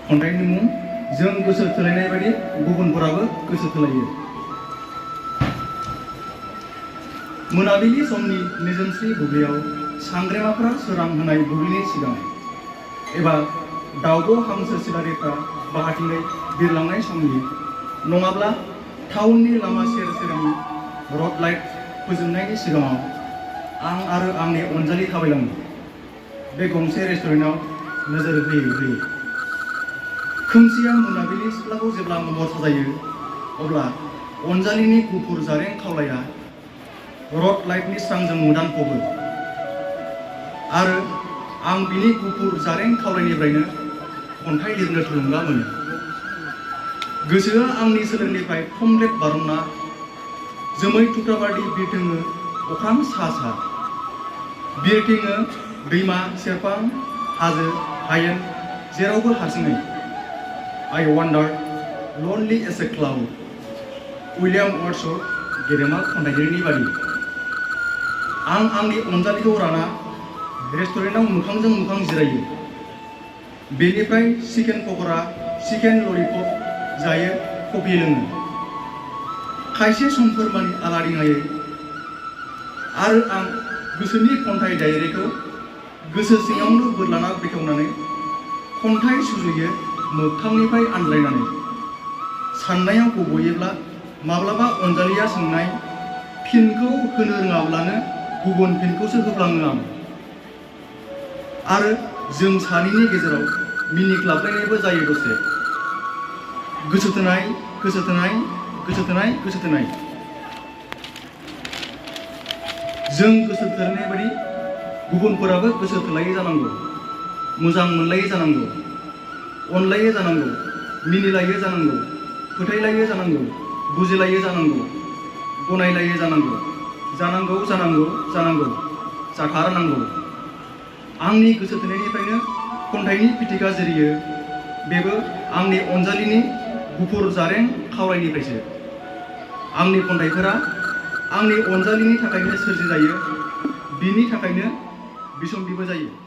खन्थाइनि मुं जों गोसो थोलायनाय बायदि गुबुनफोराबो गोसो थोलायो। मोनाबिलि समनि निजोमस्रि बुब्लियाव सांग्रेमाफ्रा सोरां होनाय बुब्लिनि सिगां एबा दाउब' हांसो सिलारिफ्रा बाहाथिङै बिरलांनाय समनि नङाब्ला टाउननि लामा सेर सेरनि रड लाइट फोजोंनायनि सिगाङाव आं आरो आंनि अनजालि थाबायलाङो बे गंसे रेस्टुरेन्टआव नोजोर होयै खोमसिया मोनाबिलि सिथ्लाखौ जेब्ला महर साजायो अब्ला अनजालिनि गुफुर जारें खावलाया रड लाइटनि स्रांजों मोदानफबो आरो आं बिनि गुफुर जारें खावलायनिफ्रायनो खन्थाइ लिरनो थुलुंगा मोनो। गोसोआ आंनि सोलेरनिफ्राय थमब्लेट बारनना जोमै थुख्राबादि बिरथिङो अख्रां सा सा बिरथिङो दैमा सेरफां हाजो हायेन जेरावबो हारसिङै I wander lonely as a cloud William Wordsworth गेदेमा खन्थाइगिरिनि बादि आं आंनि अनजालिखौ राना रेस्टुरेन्टआव मोखांजों मोखां जिरायो। बेनिफ्राय चिकेन पक'रा चिकेन ललिपप जायो कफि लोङो खायसे समफोर मानि आलादिङायै आरो आं गोसोनि खन्थाइ डायरिखौ गोसो सिङावनो बोरलाना बेखेवनानै खन्थाइ सुजुयो मोगथांनिफ्राय आनज्रायनानै साननायाव गबयोब्ला माब्लाबा अनजालिया सोंनाय फिनखौ होनो रोङाब्लानो गुबुन फिनखौसो होफ्लाङो आं आरो जों सानैनि गेजेराव मिनिग्लाबलायनायबो जायो दसे गोसो थोनाय गोसो थोनाय गोसो थोनाय गोसो थोनाय जों गोसो थोलायनाय बायदि गुबुनफोराबो गोसो थोलायै जानांगौ मोजां मोनलायै जानांगौ अनलायै जानांगौ मिनिलायै जानांगौ फोथायलायै जानांगौ बुजिलायै जानांगौ गनायलायै जानांगौ जानांगौ जानांगौ जानांगौ जाथारनांगौ आंनि गोसो थोनायनिफ्रायनो खन्थाइनि फिथिका जिरियो बेबो आंनि अनजालिनि गुफुर जारें खावलायनिफ्रायसो आंनि खन्थाइफोरा आंनि अनजालिनि थाखायनो सोरजिजायो बिनि थाखायनो बिसम्बिबो जायो।